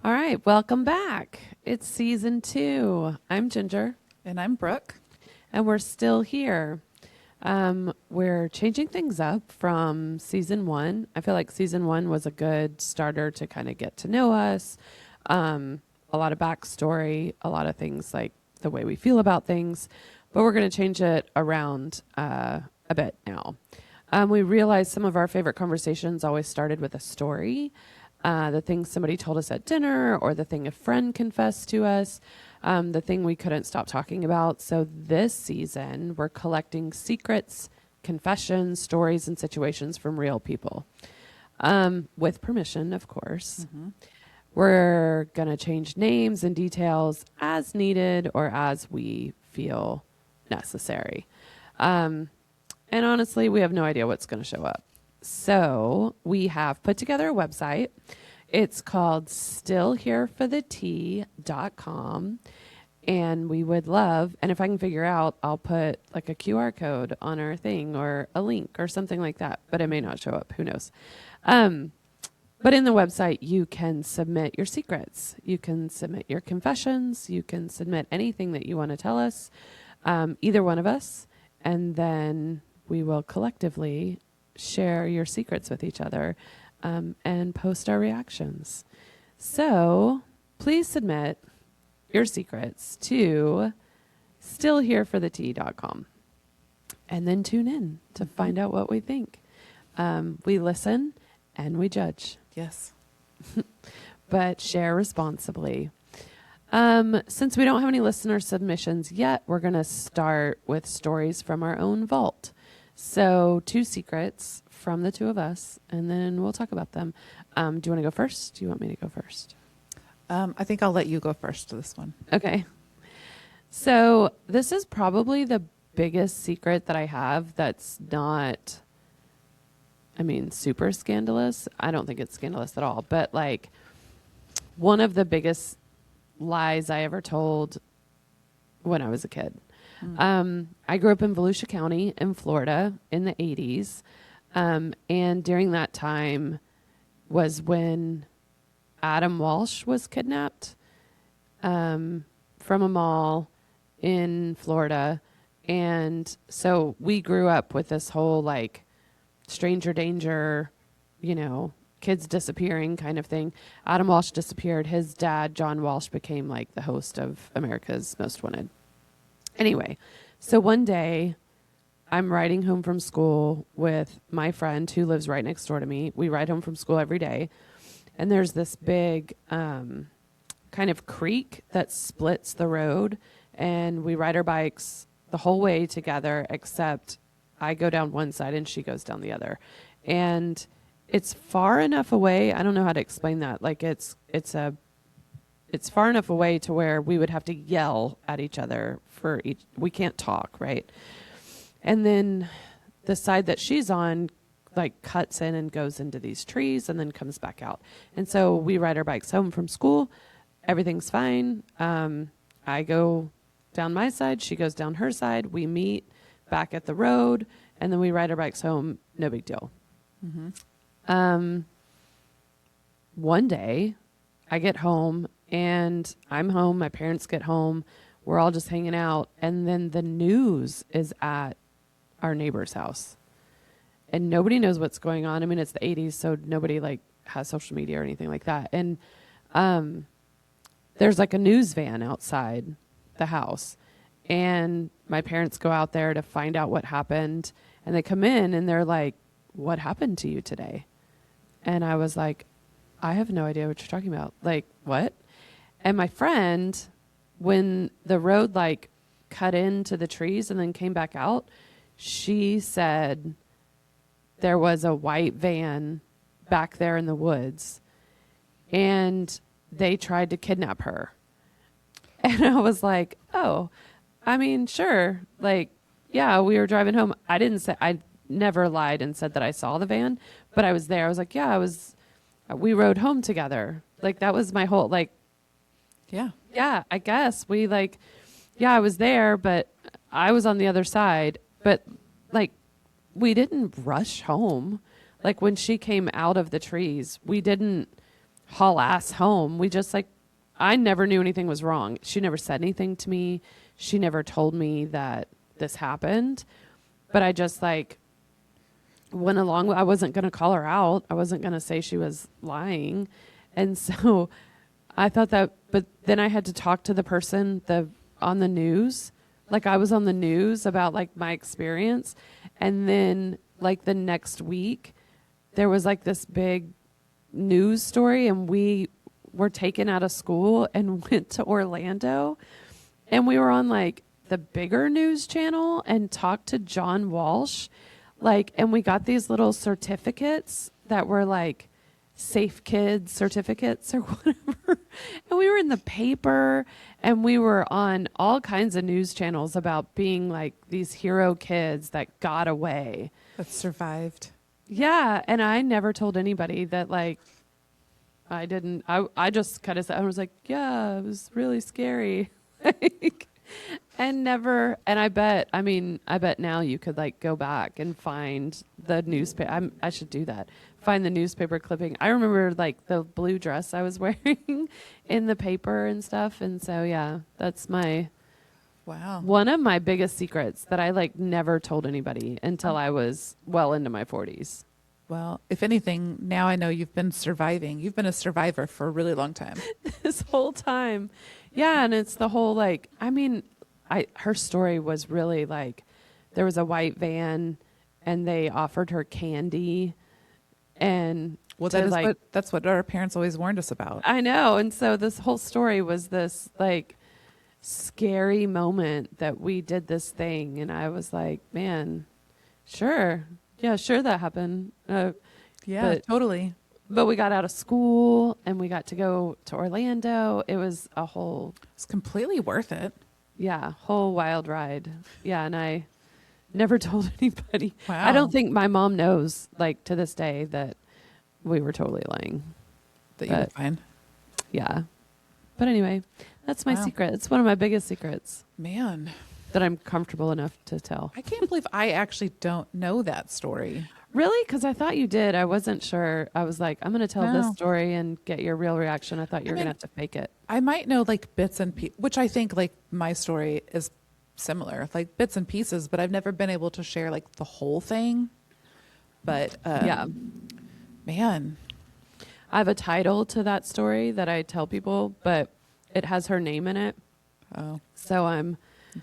All right, welcome back. It's season 2. I'm Ginger, And I'm Brooke. and we're still here. We're changing things up from season 1. I feel like season 1 was a good starter to kind of get to know us. A lot of backstory, a lot of things like the way we feel about things, but we're going to change it around a bit now. We realized some of our favorite conversations always started with a story. The thing somebody told us at dinner, or the thing a friend confessed to us, the thing we couldn't stop talking about. So this season, we're collecting secrets, confessions, stories, and situations from real people. With permission, of course. Mm-hmm. We're going to change names and details as needed or as we feel necessary. And honestly, we have no idea what's going to show up. So we have put together a website. It's called stillhereforthetea.com. And we would love, and if I can figure out, I'll put like a QR code on our thing or a link or something like that, but it may not show up. Who knows? But in the website, you can submit your secrets. You can submit your confessions. You can submit anything that you want to tell us, either one of us. And then we will collectively share your secrets with each other and post our reactions. So please submit your secrets to stillhereforthetea.com and then tune in to find out what we think. We listen and we judge. Yes. But share responsibly. Since we don't have any listener submissions yet, we're going to start with stories from our own vault. So 2 secrets from the 2 of us, and then we'll talk about them. Do you want to go first? Do you want me to go first? I think I'll let you go first to this one. Okay. So this is probably the biggest secret that I have that's not, super scandalous. I don't think it's scandalous at all. But like one of the biggest lies I ever told when I was a kid. I grew up in Volusia County in Florida in the 80s. And during that time was when Adam Walsh was kidnapped from a mall in Florida. And so we grew up with this whole like stranger danger, kids disappearing kind of thing. Adam Walsh disappeared. His dad, John Walsh, became like the host of America's Most Wanted. Anyway, so one day I'm riding home from school with my friend who lives right next door to me. We ride home from school every day. And there's this big kind of creek that splits the road. And we ride our bikes the whole way together, except I go down one side and she goes down the other. And it's far enough away. I don't know how to explain that. Like it's far enough away to where we would have to yell at each other for each. We can't talk, right? And then the side that she's on like cuts in and goes into these trees and then comes back out. And so we ride our bikes home from school. Everything's fine. I go down my side. She goes down her side. We meet back at the road and then we ride our bikes home. No big deal. Mm-hmm. One day I get home and I'm home. My parents get home. We're all just hanging out. And then the news is at our neighbor's house. And nobody knows what's going on. It's the 80s, so nobody like has social media or anything like that. And there's like a news van outside the house. And my parents go out there to find out what happened. And they come in and they're like, "What happened to you today?" And I was like, "I have no idea what you're talking about." Like, what? And my friend, when the road like cut into the trees and then came back out, she said there was a white van back there in the woods and they tried to kidnap her. And I was like, "Oh, sure. Like, yeah, we were driving home." I never lied and said that I saw the van, but I was there. I was like, "Yeah, we rode home together." Like, that was my whole, like, yeah, I guess I was there, but I was on the other side. But like, we didn't rush home. Like when she came out of the trees, we didn't haul ass home. We just like, I never knew anything was wrong. She never said anything to me. She never told me that this happened, but I just like went along. I wasn't going to call her out. I wasn't going to say she was lying. And so I thought that, but then I had to talk to the person on the news. Like I was on the news about like my experience. And then like the next week there was like this big news story, and we were taken out of school and went to Orlando, and we were on like the bigger news channel and talked to John Walsh, like, and we got these little certificates that were like safe kids certificates or whatever. And we were in the paper, and we were on all kinds of news channels about being like these hero kids that got away. That survived. Yeah. And I never told anybody that, like, I just kind of said, I was like, yeah, it was really scary. Like, and I bet now you could like go back and find the newspaper. I should do that. Find the newspaper clipping. I remember like the blue dress I was wearing in the paper and stuff. And so, yeah, that's one of my biggest secrets that I like never told anybody until I was well into my 40s. Well, if anything, now I know you've been surviving. You've been a survivor for a really long time. This whole time. Yeah. And it's the whole, like, I mean, her story was really like, there was a white van and they offered her candy, and well, that's what our parents always warned us about. I know. And so this whole story was this like scary moment that we did this thing. And I was like, man, sure. Yeah, sure. That happened. Totally. But we got out of school and we got to go to Orlando. It's completely worth it. Yeah. Whole wild ride. Yeah. And I never told anybody. Wow. I don't think my mom knows, like, to this day, that we were totally lying. That you were fine. Yeah. But anyway, that's my secret. It's one of my biggest secrets. Man. That I'm comfortable enough to tell. I can't believe I actually don't know that story. Really? Because I thought you did. I wasn't sure. I was like, I'm going to tell this story and get your real reaction. I thought you were going to have to fake it. I might know like bits and pieces, which I think like my story is similar, like bits and pieces, but I've never been able to share like the whole thing. But yeah, man, I have a title to that story that I tell people, but it has her name in it. Oh, so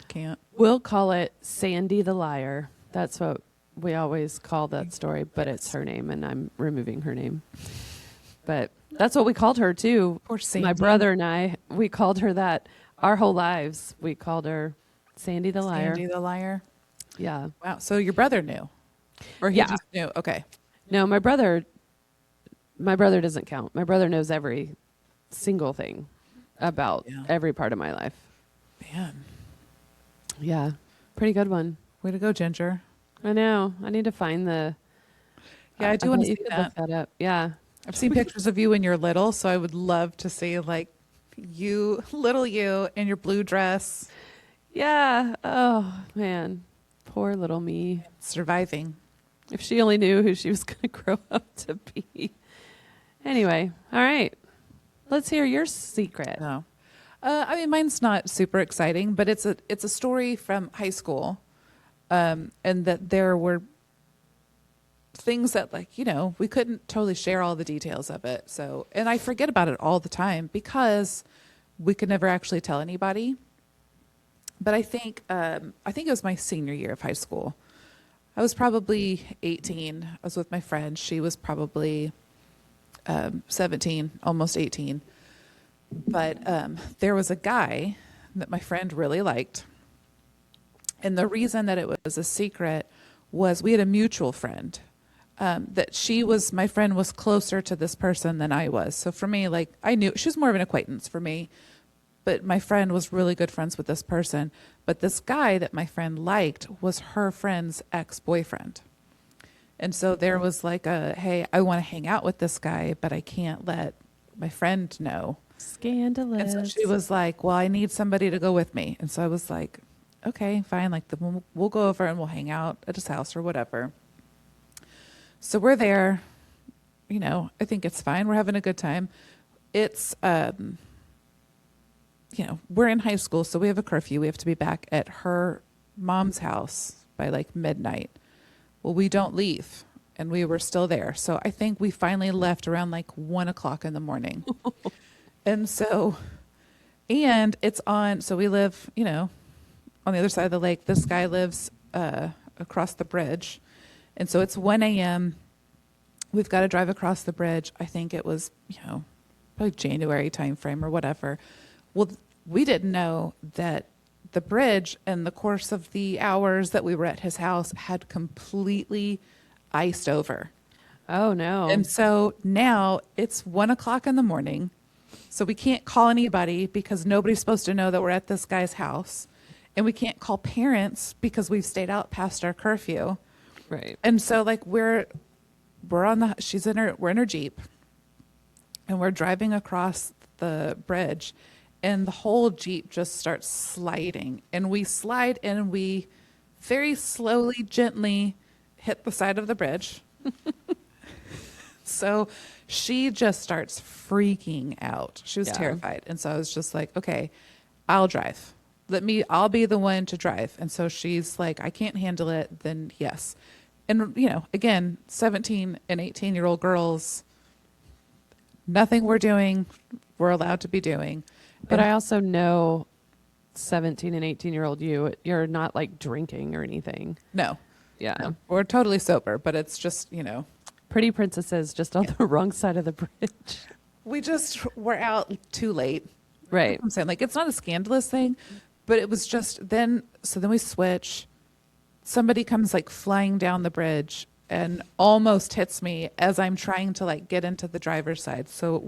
can't. We'll call it Sandy the Liar. That's what we always call that story, but it's her name, and I'm removing her name. But that's what we called her too. Poor Sandy. My brother and I, we called her that our whole lives. We called her Sandy the Liar. Sandy the Liar. Yeah. Wow. So your brother knew, or he just knew? Okay. No, my brother doesn't count. My brother knows every single thing about every part of my life. Man. Yeah. Pretty good one. Way to go, Ginger. I know. I need to find the. Yeah, I do want to see that. Look that up. Yeah. I've seen pictures of you when you're little, so I would love to see like little you in your blue dress. Yeah. Oh, man. Poor little me. Surviving. If she only knew who she was going to grow up to be. Anyway. All right. Let's hear your secret. No. I mean, mine's not super exciting, but it's a story from high school. And that there were things that, like, you know, we couldn't totally share all the details of it. So, and I forget about it all the time because we could never actually tell anybody. But I think it was my senior year of high school. I was probably 18. I was with my friend. She was probably 17, almost 18. But there was a guy that my friend really liked. And the reason that it was a secret was we had a mutual friend my friend was closer to this person than I was. So for me, like, I knew she was more of an acquaintance for me, but my friend was really good friends with this person. But this guy that my friend liked was her friend's ex-boyfriend. And so there was like hey, I want to hang out with this guy, but I can't let my friend know. Scandalous. And so she was like, well, I need somebody to go with me. And so I was like, okay, fine. Like, we'll go over and we'll hang out at his house or whatever. So we're there. You know, I think it's fine. We're having a good time. it's, we're in high school, so we have a curfew. We have to be back at her mom's house by like midnight. Well, we don't leave, and we were still there. So I think we finally left around like 1 o'clock in the morning. And so, and it's on, so we live, on the other side of the lake. This guy lives across the bridge. And so it's 1 a.m. We've got to drive across the bridge. I think it was, probably January timeframe or whatever. Well, we didn't know that the bridge in the course of the hours that we were at his house had completely iced over. Oh, no. And so now it's 1 o'clock in the morning. So we can't call anybody because nobody's supposed to know that we're at this guy's house. And we can't call parents because we've stayed out past our curfew. Right. And so like we're on we're in her Jeep and we're driving across the bridge and the whole Jeep just starts sliding, and we slide and we very slowly, gently hit the side of the bridge. So she just starts freaking out. She was terrified. And so I was just like, okay, I'll drive. I'll be the one to drive. And so she's like, I can't handle it. Then yes. And, again, 17 and 18-year-old girls, nothing we're doing, we're allowed to be doing. But I also know 17 and 18-year-old you're not like drinking or anything. No. Yeah. No. We're totally sober, but it's just, Pretty princesses just on the wrong side of the bridge. we're out too late. Right. I'm saying, like, it's not a scandalous thing, but it was just then we switch. Somebody comes like flying down the bridge and almost hits me as I'm trying to like get into the driver's side. So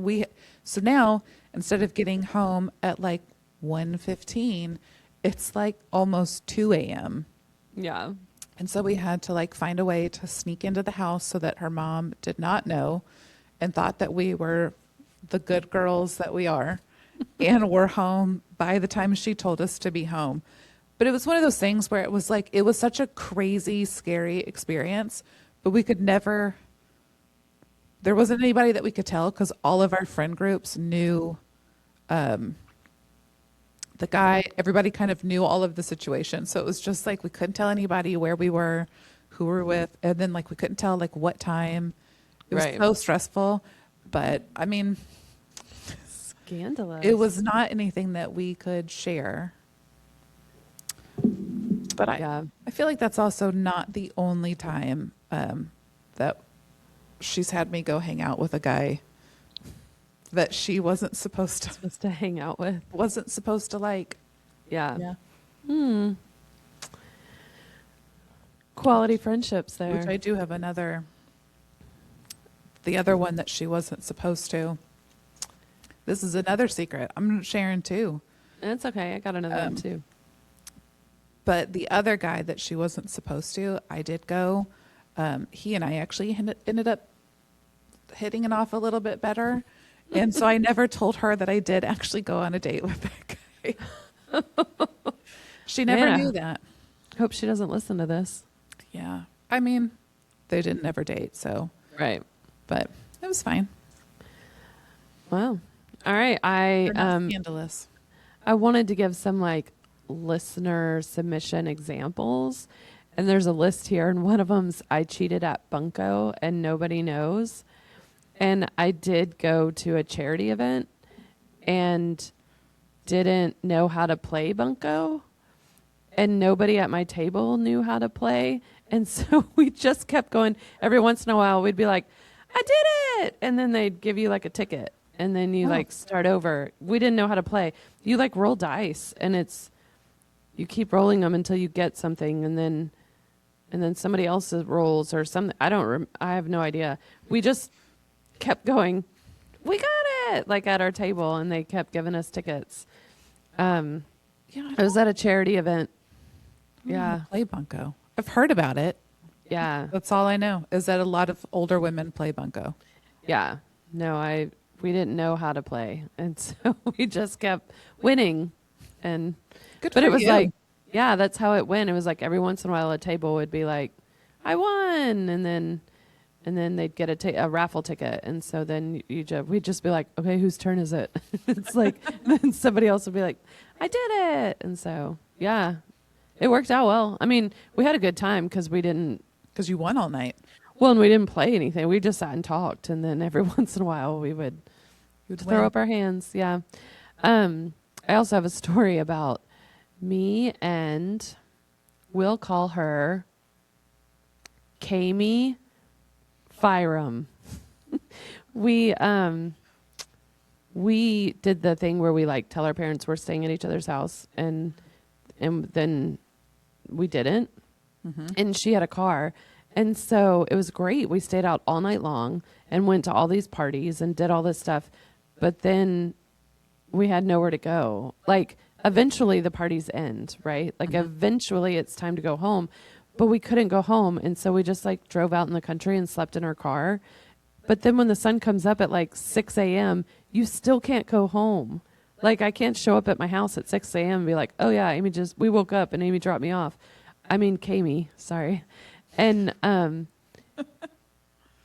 now instead of getting home at like 1:15, it's like almost 2 a.m. Yeah. And so we had to like find a way to sneak into the house so that her mom did not know and thought that we were the good girls that we are and were home by the time she told us to be home. But it was one of those things where it was such a crazy, scary experience, but there wasn't anybody that we could tell because all of our friend groups knew the guy. Everybody kind of knew all of the situation. So it was just like we couldn't tell anybody where we were, who we were with, and then like we couldn't tell like what time. It was so stressful. But I mean, scandalous. It was not anything that we could share. But I feel like that's also not the only time that she's had me go hang out with a guy that she wasn't supposed to hang out with. Wasn't supposed to like. Yeah. Quality friendships there. Which I do have the other one that she wasn't supposed to. This is another secret. I'm sharing too. It's okay. I got another one too. But the other guy that she wasn't supposed to, I did go. He and I actually ended up hitting it off a little bit better. And so I never told her that I did actually go on a date with that guy. She never knew that. Hope she doesn't listen to this. Yeah. I mean, they didn't ever date, so. Right. But it was fine. Wow. All right. They're not scandalous. I wanted to give some like listener submission examples. And there's a list here, and one of them's I cheated at Bunko and nobody knows. And I did go to a charity event and didn't know how to play Bunko. And nobody at my table knew how to play. And so we just kept going. Every once in a while, we'd be like, I did it. And then they'd give you like a ticket. And then you like start over. We didn't know how to play. You like roll dice, and you keep rolling them until you get something. And then somebody else rolls or something. I have no idea. We just kept going. We got it, like at our table, and they kept giving us tickets. I was at a charity event. Yeah. Play Bunko. I've heard about it. Yeah. That's all I know is that a lot of older women play Bunko. Yeah. No, we didn't know how to play. And so we just kept winning. And but it was like, yeah, that's how it went. It was like every once in a while a table would be like, I won. And and then they'd get a raffle ticket, and so then we'd just be like, okay, whose turn is it? It's like then somebody else would be like, I did it, and so yeah, it worked out well. I mean, we had a good time because we didn't. Because you won all night. Well, and we didn't play anything. We just sat and talked, and then every once in a while we would throw up our hands. Yeah. I also have a story about me and we'll call her Kami Fyram. We did the thing where we like tell our parents we're staying at each other's house, and then we didn't. Mm-hmm. And she had a car. And so it was great. We stayed out all night long and went to all these parties and did all this stuff. But then we had nowhere to go. Like, eventually the parties end, right? Like, eventually it's time to go home. But we couldn't go home. And so we just, like, drove out in the country and slept in our car. But then when the sun comes up at, like, 6 a.m., you still can't go home. Like, I can't show up at my house at 6 a.m. and be like, oh, yeah, we woke up and Amy dropped me off. I mean, Kami, sorry. And,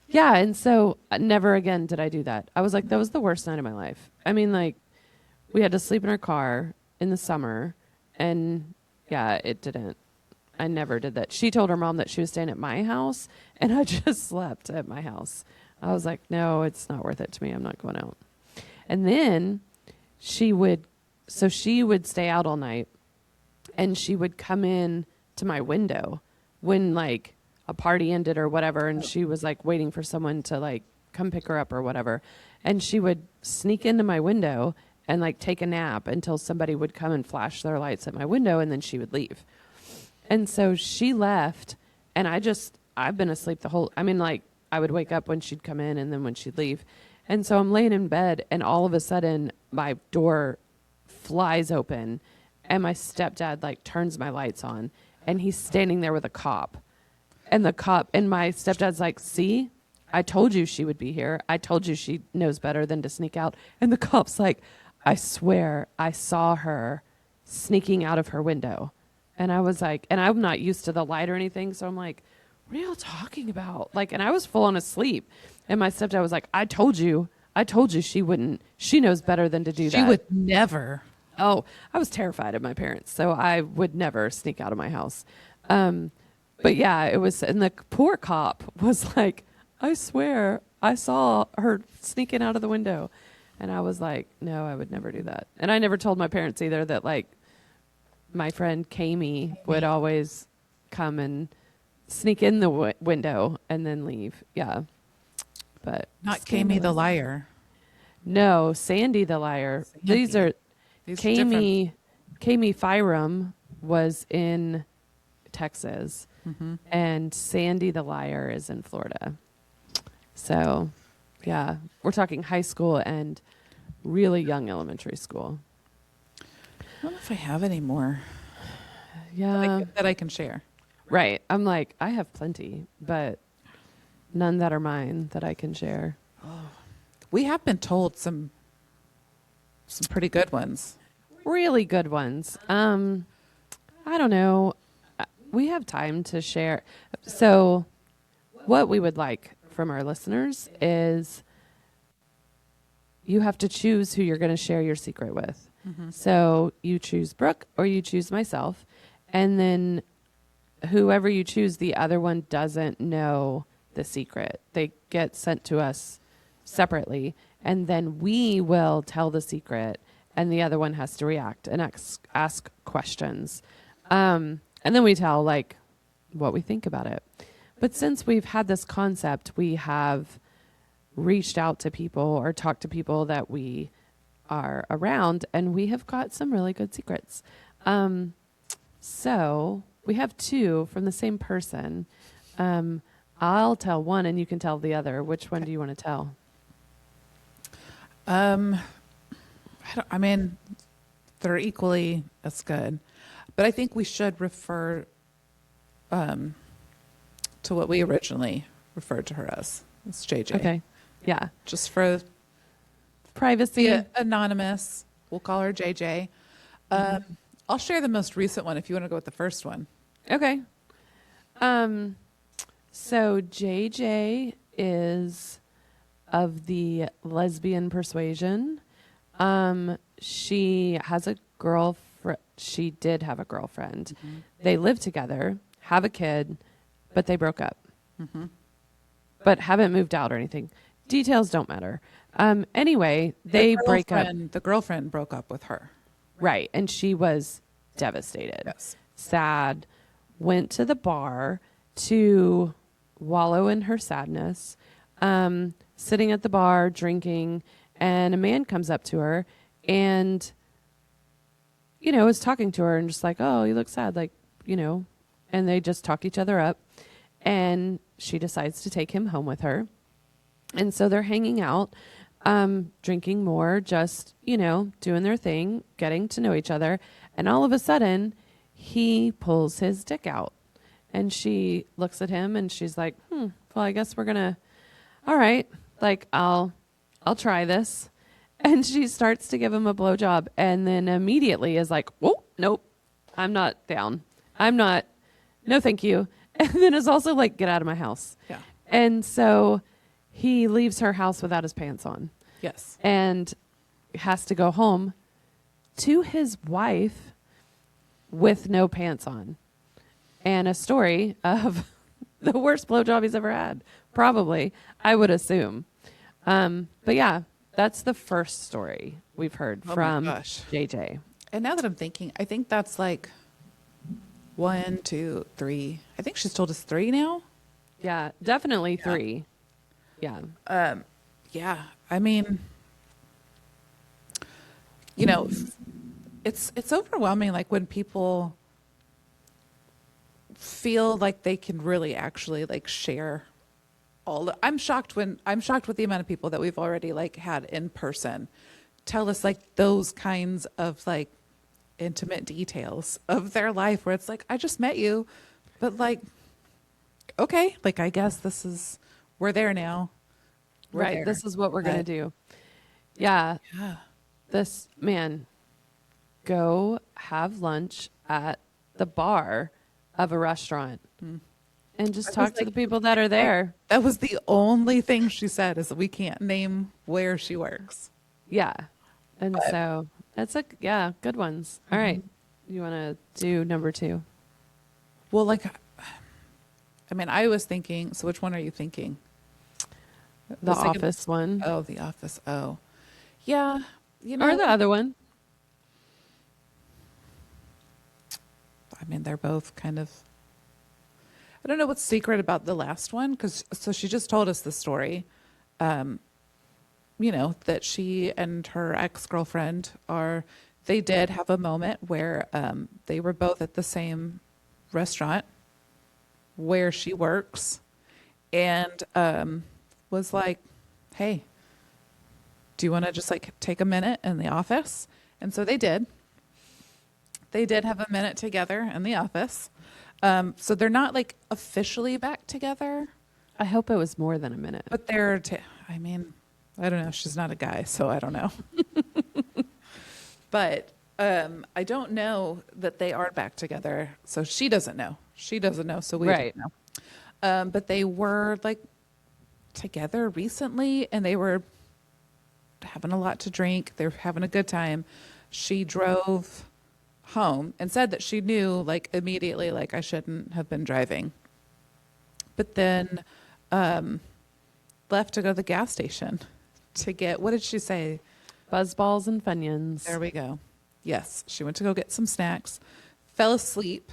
yeah, and so never again did I do that. I was like, that was the worst night of my life. I mean, like, we had to sleep in our car in the summer, and yeah, it didn't. I never did that. She told her mom that she was staying at my house, and I just slept at my house. I was like, no, it's not worth it to me. I'm not going out. And then she would stay out all night, and she would come in to my window when, like, a party ended or whatever, and she was like waiting for someone to like come pick her up or whatever, and she would sneak into my window and like take a nap until somebody would come and flash their lights at my window, and then she would leave. And so she left, and I've been asleep like I would wake up when she'd come in and then when she'd leave. And so I'm laying in bed, and all of a sudden my door flies open, and my stepdad like turns my lights on, and he's standing there with a cop. And my stepdad's like, see, I told you she would be here. I told you she knows better than to sneak out. And the cop's like, I swear I saw her sneaking out of her window. And I was like, and I'm not used to the light or anything. So I'm like, what are y'all talking about? Like, and I was full on asleep. And my stepdad was like, I told you she wouldn't. She knows better than to do that. She would never. Oh, I was terrified of my parents. So I would never sneak out of my house. But yeah, it was, and the poor cop was like, I swear I saw her sneaking out of the window. And I was like, no, I would never do that. And I never told my parents either that, like, my friend Kami would always come and sneak in the window and then leave. Yeah. But not Kami the liar. No, Sandy the liar. These are Kami Fyram was in Texas. Mm-hmm. And Sandy the liar is in Florida. So, yeah, we're talking high school and really young elementary school. I don't know if I have any more. Yeah. That I can share. Right. I'm like, I have plenty, but none that are mine that I can share. Oh. We have been told some pretty good ones. Really good ones. I don't know. We have time to share. So what we would like from our listeners is you have to choose who you're going to share your secret with. Mm-hmm. So you choose Brooke or you choose myself. And then whoever you choose, the other one doesn't know the secret. They get sent to us separately. And then we will tell the secret, and the other one has to react and ask questions. And then we tell, like, what we think about it. But since we've had this concept, we have reached out to people or talked to people that we are around, and we have got some really good secrets. So we have two from the same person. I'll tell one, and you can tell the other. Which one do you want to tell? I mean, they're equally as good. But I think we should refer to what we originally referred to her as. It's JJ. Okay. Yeah. Just for privacy. Anonymous. We'll call her JJ. I'll share the most recent one if you want to go with the first one. Okay. So JJ is of the lesbian persuasion. She has a girlfriend. She did have a girlfriend. They live together, have a kid, but they broke up. But haven't moved out or anything. Details don't matter. Anyway, they break up. The girlfriend broke up with her. Right. And she was devastated. Yes. Sad. Went to the bar to wallow in her sadness. Sitting at the bar, drinking, and a man comes up to her and, is talking to her and just like, oh, you look sad. Like, and they just talk each other up. And she decides to take him home with her. And so they're hanging out, drinking more, just, doing their thing, getting to know each other. And all of a sudden, he pulls his dick out. And she looks at him and she's like, well, I guess we're going to, all right, like, I'll try this. And she starts to give him a blowjob and then immediately is like, whoa, nope, I'm not down. No, thank you. And then is also like, get out of my house. Yeah. And so he leaves her house without his pants on. Yes. And has to go home to his wife with no pants on. And a story of the worst blowjob he's ever had. Probably, I would assume. But yeah, that's the first story we've heard from JJ. And now that I'm thinking, I think that's like 1, 2, 3. I think she's told us 3 now. Yeah, definitely 3. Yeah. Yeah. I mean, it's overwhelming. Like when people feel like they can really actually like share I'm shocked with the amount of people that we've already like had in person tell us like those kinds of like intimate details of their life where it's like, I just met you, but like, okay, like I guess we're there now. Right. There. This is what we're going to do. Yeah. This man, go have lunch at the bar of a restaurant and just talk to the people that are there. That was the only thing she said is that we can't name where she works. Yeah. And so that's good ones. All right. You want to do number 2? Well, like, I mean, I was thinking, so which one are you thinking? The Office one. Oh, The Office. Oh, yeah. Or the other one. I mean, they're both kind of, I don't know what's secret about the last one. So she just told us the story, that she and her ex-girlfriend they did have a moment where they were both at the same restaurant where she works and was like, hey, do you want to just like take a minute in the office? And so they did. They did have a minute together in the office. So they're not like officially back together. I hope it was more than a minute. But I mean, I don't know. She's not a guy, so I don't know. But I don't know that they are back together. So she doesn't know. She doesn't know, so we don't know. But they were like together recently, and they were having a lot to drink. They were having a good time. She drove home and said that she knew like immediately, like I shouldn't have been driving. But then left to go to the gas station to get, what did she say? Buzzballs and Funyuns. There we go. Yes, she went to go get some snacks, fell asleep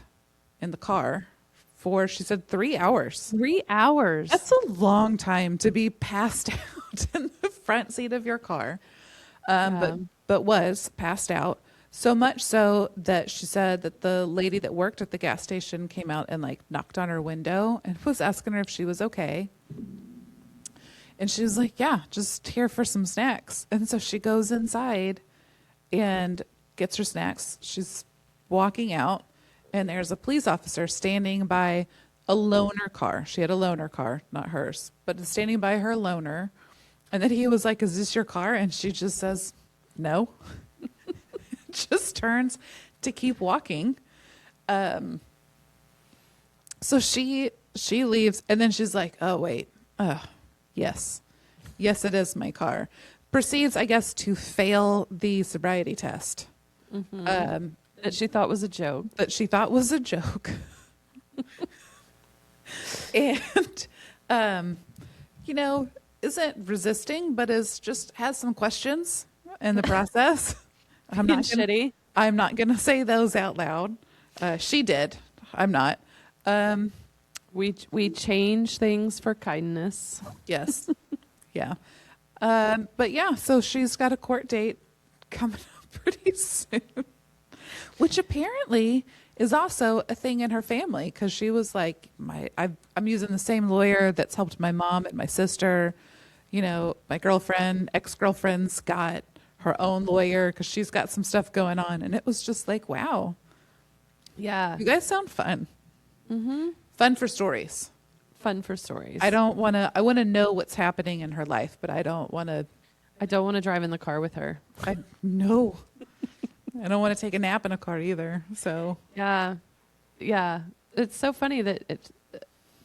in the car for, she said, 3 hours. 3 hours. That's a long time to be passed out in the front seat of your car. But was passed out. So much so that she said that the lady that worked at the gas station came out and like knocked on her window and was asking her if she was okay. And she was like, yeah, just here for some snacks. And so she goes inside and gets her snacks. She's walking out and there's a police officer standing by a loaner car. She had a loaner car, not hers, but standing by her loaner. And then he was like, is this your car? And she just says, no. Just turns to keep walking. So she leaves and then she's like, oh, wait. Yes. Yes, it is my car. Proceeds, I guess, to fail the sobriety test. That she thought was a joke. That she thought was a joke. And, isn't resisting, but is just has some questions in the process. I'm Being not gonna, shitty. I'm not going to say those out loud. She did. I'm not. We change things for kindness. Yes. Yeah. But yeah, so she's got a court date coming up pretty soon, which apparently is also a thing in her family because she was like, I'm using the same lawyer that's helped my mom and my sister. My girlfriend, ex-girlfriend's got her own lawyer because she's got some stuff going on. And it was just like, wow, Yeah. you guys sound fun. Mm-hmm. Fun for stories. Fun for stories. I want to know what's happening in her life, but I don't want to drive in the car with her. no. I don't want to take a nap in a car either. So Yeah. Yeah. It's so funny that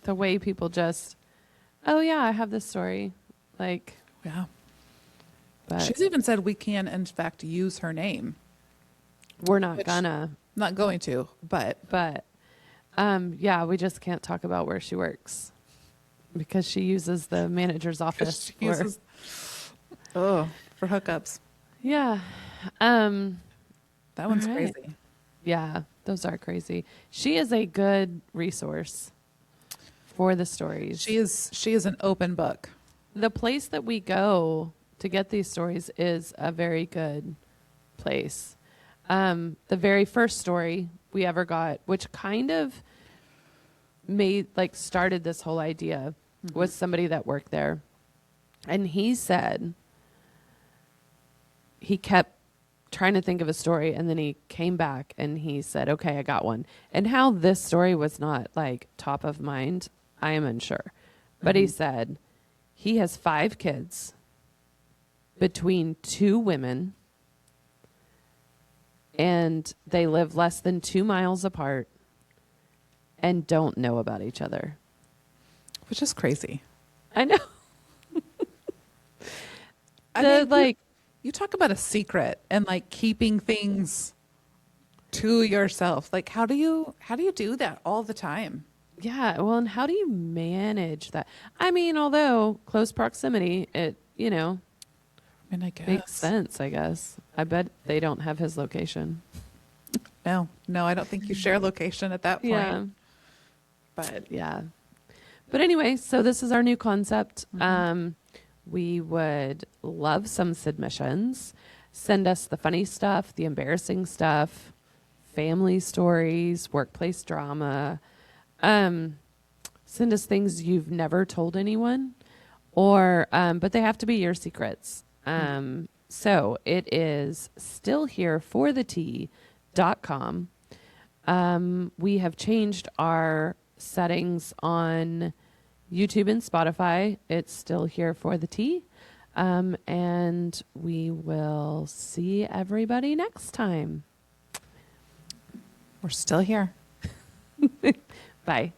the way people just, oh yeah, I have this story. Like, yeah. but She's even said we can, in fact, use her name. we're not Which- gonna, Not going to, but yeah, we just can't talk about where she works because she uses the manager's office. she uses for hookups. Yeah. That one's All right. crazy. Yeah, those are crazy. She is a good resource for the stories. She is an open book. The place that we go to get these stories is a very good place. The very first story we ever got, which kind of started this whole idea, was somebody that worked there. And he said he kept trying to think of a story, and then he came back and he said, okay, I got one. And how this story was not like top of mind, I am unsure. But he said he has 5 kids between 2 women, and they live less than 2 miles apart and don't know about each other. Which is crazy. I know. You talk about a secret and like keeping things to yourself. Like how do you do that all the time? Yeah, well, and how do you manage that? I mean, although close proximity, it, I mean, I guess. makes sense, I guess. I bet they don't have his location. No, I don't think you share location at that point. Yeah. But Yeah. But anyway, so this is our new concept. We would love some submissions. Send us the funny stuff, the embarrassing stuff, family stories, workplace drama. Send us things you've never told anyone, or but they have to be your secrets. So it is stillhereforthet.com. We have changed our settings on YouTube and Spotify. It's still here for the tea. And we will see everybody next time. we're still here. Bye.